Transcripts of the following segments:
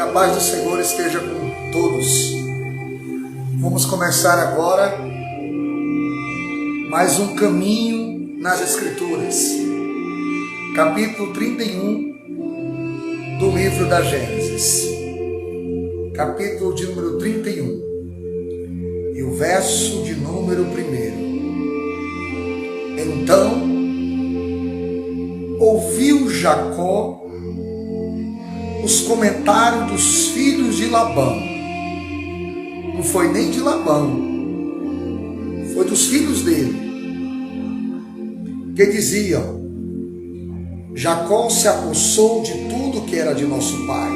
Que a paz do Senhor esteja com todos. Vamos começar agora mais um caminho nas Escrituras. Capítulo 31 do livro da Gênesis. Capítulo de número 31. E o verso de número 1. Então ouviu Jacó os comentários dos filhos de Labão. Não foi nem de Labão, foi dos filhos dele, que diziam: Jacó se apossou de tudo que era de nosso pai,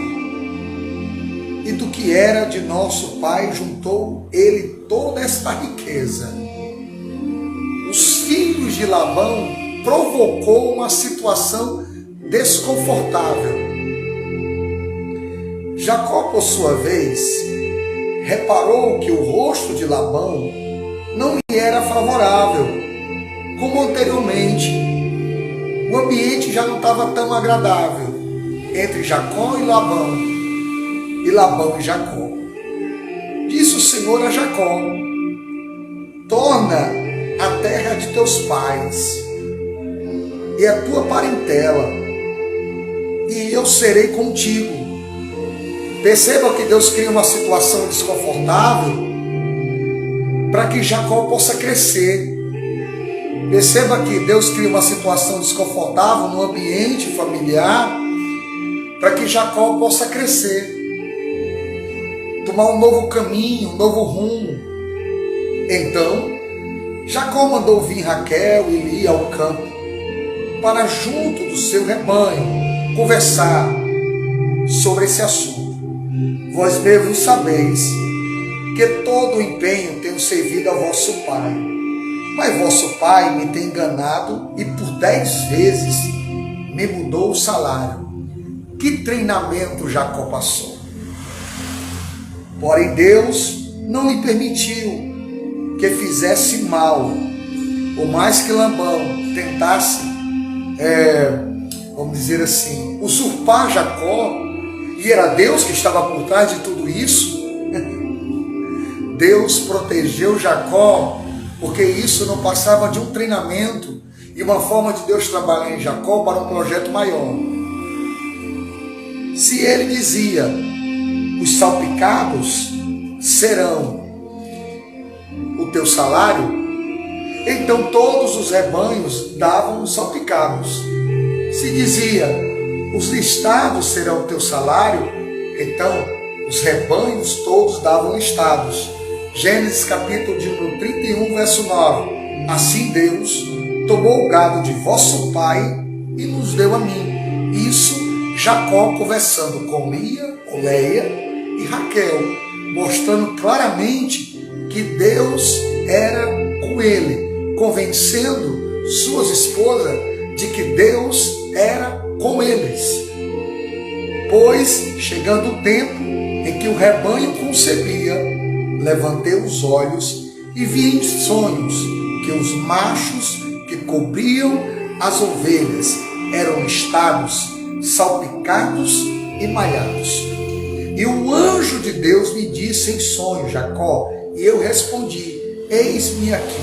e do que era de nosso pai juntou ele toda esta riqueza. Os filhos de Labão provocou uma situação desconfortável. Jacó, por sua vez, reparou que o rosto de Labão não lhe era favorável, como anteriormente. O ambiente já não estava tão agradável entre Jacó e Labão e Jacó. Disse o Senhor a Jacó: torna a terra de teus pais e a tua parentela, e eu serei contigo. Perceba que Deus cria uma situação desconfortável para que Jacó possa crescer. Perceba que Deus cria uma situação desconfortável no ambiente familiar para que Jacó possa crescer, tomar um novo caminho, um novo rumo. Então, Jacó mandou vir Raquel e Lia ao campo para junto do seu rebanho conversar sobre esse assunto. Vós mesmos sabeis que todo o empenho tenho servido a vosso pai, mas vosso pai me tem enganado e por 10 vezes me mudou o salário. Que treinamento Jacó passou? Porém Deus não lhe permitiu que fizesse mal, por mais que Labão tentasse, vamos dizer assim, usurpar Jacó. E era Deus que estava por trás de tudo isso. Deus protegeu Jacó, porque isso não passava de um treinamento e uma forma de Deus trabalhar em Jacó para um projeto maior. Se ele dizia: os salpicados serão o teu salário, então todos os rebanhos davam os salpicados. Se dizia: os listados serão o teu salário, então os rebanhos todos davam listados. Gênesis capítulo de número 31, verso 9. Assim Deus tomou o gado de vosso pai e nos deu a mim. Isso Jacó conversando com Leia e Raquel, mostrando claramente que Deus era com ele, convencendo suas esposas de que Deus era com eles. Pois, chegando o tempo em que o rebanho concebia, levantei os olhos e vi em sonhos que os machos que cobriam as ovelhas eram listados, salpicados e malhados. E o anjo de Deus me disse em sonho: Jacó. E eu respondi: eis-me aqui.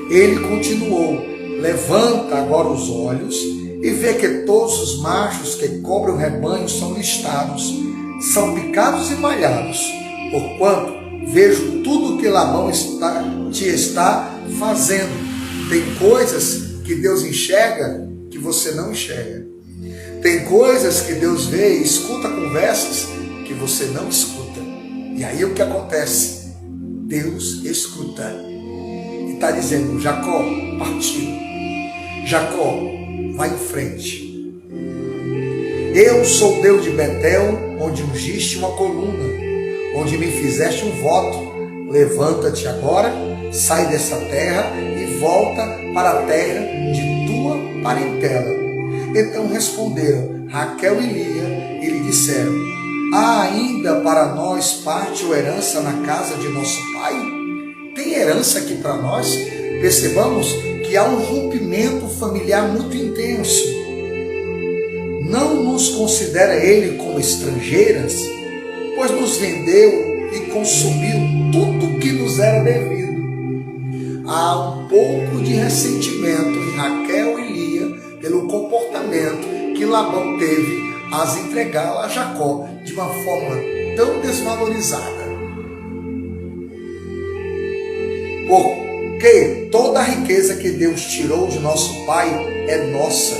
Ele continuou: levanta agora os olhos e vê que todos os machos que cobrem o rebanho são listados, salpicados e malhados, porquanto vejo tudo que Labão te está fazendo. Tem coisas que Deus enxerga que você não enxerga. Tem coisas que Deus vê e escuta conversas que você não escuta. E aí o que acontece? Deus escuta. E está dizendo: Jacó, partiu. Jacó, vai em frente. Eu sou Deus de Betel, onde ungiste uma coluna, onde me fizeste um voto. Levanta-te agora, sai dessa terra e volta para a terra de tua parentela. Então responderam Raquel e Lia e lhe disseram: há ainda para nós parte ou herança na casa de nosso pai? Tem herança aqui para nós? Percebamos que há um rompimento familiar muito intenso. não nos considera ele como estrangeiras, pois nos vendeu e consumiu tudo que nos era devido. Há um pouco de ressentimento em Raquel e Lia pelo comportamento que Labão teve as entregá-la a Jacó de uma forma tão desvalorizada. Porque toda a riqueza que Deus tirou de nosso pai é nossa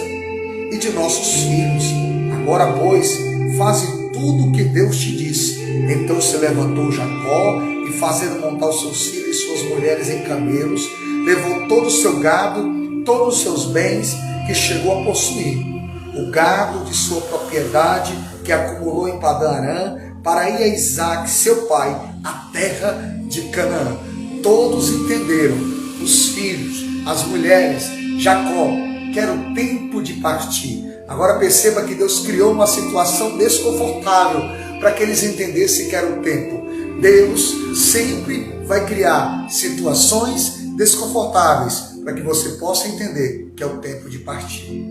e de nossos filhos. Agora, pois, faze tudo o que Deus te disse. Então se levantou Jacó e, fazendo montar os seus filhos e suas mulheres em camelos, levou todo o seu gado, todos os seus bens que chegou a possuir, o gado de sua propriedade que acumulou em Padã-Arã, para ir a Isaque, seu pai, a terra de Canaã. Todos entenderam, os filhos, as mulheres, Jacó, que era o tempo de partir. Agora perceba que Deus criou uma situação desconfortável para que eles entendessem que era o tempo. Deus sempre vai criar situações desconfortáveis para que você possa entender que é o tempo de partir.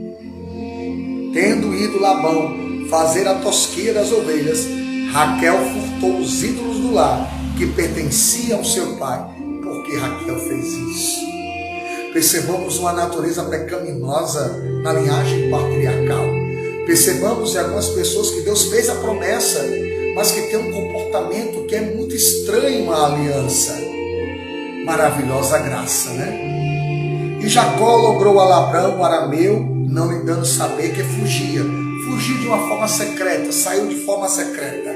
Tendo ido Labão fazer a tosquia das ovelhas, Raquel furtou os ídolos do lar que pertenciam ao seu pai. Por que Raquel fez isso? Percebamos uma natureza pecaminosa na linhagem patriarcal. Percebamos em algumas pessoas que Deus fez a promessa, mas que tem um comportamento que é muito estranho à aliança. Maravilhosa graça, né? E Jacó logrou a Labão, o arameu, não lhe dando saber que fugia. Fugiu de uma forma secreta, saiu de forma secreta.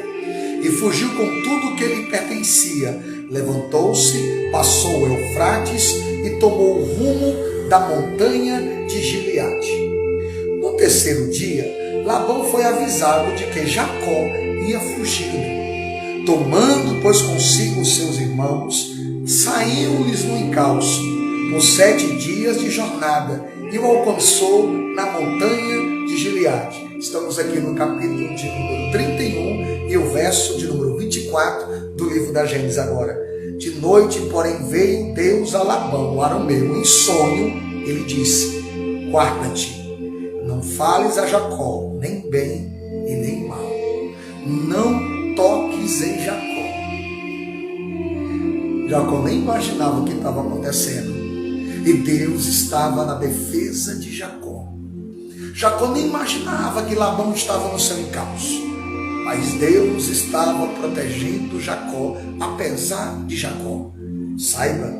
E fugiu com tudo que lhe pertencia. Levantou-se, passou o Eufrates e tomou o rumo da montanha de Gileade. No terceiro dia, Labão foi avisado de que Jacó ia fugindo. Tomando, pois, consigo os seus irmãos, saiu-lhes no encalço, por 7 dias de jornada, e o alcançou na montanha de Gileade. Estamos aqui no capítulo de número 31 e o verso de número 24 do livro da Gênesis agora. De noite, porém, veio Deus a Labão, o arameu, em sonho. Ele disse: guarda-te, não fales a Jacó, nem bem e nem mal. Não toques em Jacó. Jacó nem imaginava o que estava acontecendo. E Deus estava na defesa de Jacó. Jacó nem imaginava que Labão estava no seu encalço. Mas Deus estava protegendo Jacó, apesar de Jacó. Saiba,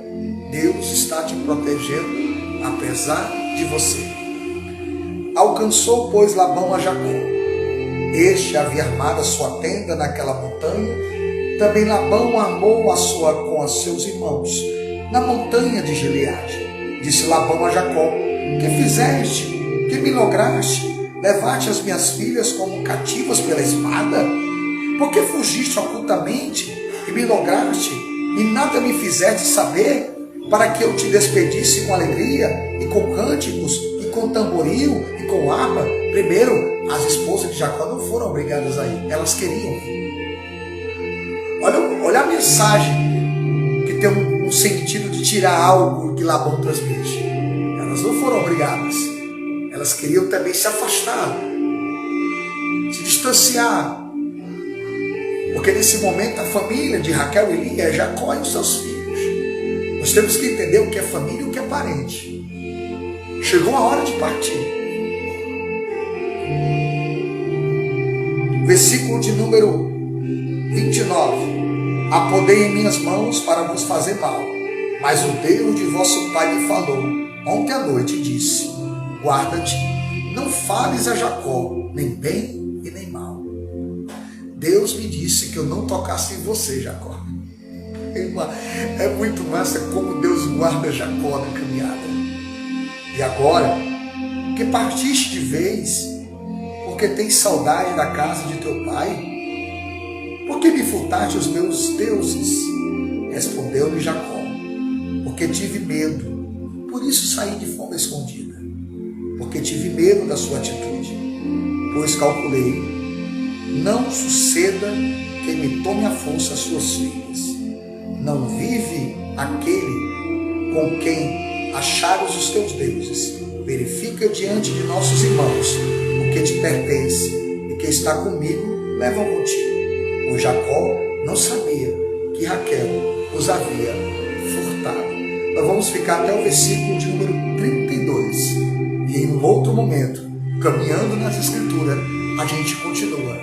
Deus está te protegendo, apesar de você. Alcançou, pois, Labão a Jacó. Este havia armado a sua tenda naquela montanha. Também Labão armou a sua com os seus irmãos, na montanha de Gileade. Disse Labão a Jacó: que fizeste? Que me lograste? Levaste as minhas filhas como cativas pela espada? Por que fugiste ocultamente e me lograste, e nada me fizeste saber, para que eu te despedisse com alegria, e com cânticos, e com tamboril, e com harpa? Primeiro, as esposas de Jacó não foram obrigadas a ir, elas queriam ir. Olha a mensagem que tem um sentido de tirar algo que Labão transmite. Elas não foram obrigadas. Elas queriam também se afastar, se distanciar. Porque nesse momento a família de Raquel e Lia é Jacó e os seus filhos. Nós temos que entender o que é família e o que é parente. Chegou a hora de partir. Versículo de número 29. Apodei em minhas mãos para vos fazer mal, mas o Deus de vosso pai me falou ontem à noite e disse: guarda-te, não fales a Jacó, nem bem e nem mal. Deus me disse que eu não tocasse em você, Jacó. É muito massa como Deus guarda Jacó na caminhada. E agora, que partiste de vez, porque tens saudade da casa de teu pai? Por que me furtaste os meus deuses? Respondeu-lhe Jacó: porque tive medo, por isso saí de forma escondida. Porque tive medo da sua atitude, pois calculei, não suceda que me tome à força as suas filhas. Não vive aquele com quem achares os teus deuses. Verifica diante de nossos irmãos o que te pertence e que está comigo levam contigo. O Jacó não sabia que Raquel os havia furtado. Nós vamos ficar até o versículo de número 32. E em um outro momento, caminhando nas Escrituras, a gente continua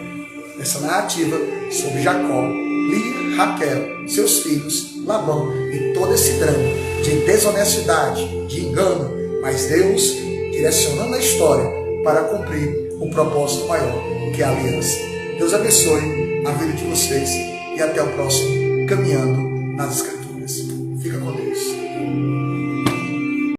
essa narrativa sobre Jacó, Lia, Raquel, seus filhos, Labão e todo esse drama de desonestidade, de engano, mas Deus direcionando a história para cumprir o propósito maior, que é a aliança. Deus abençoe a vida de vocês e até o próximo Caminhando nas Escrituras. Fica com Deus.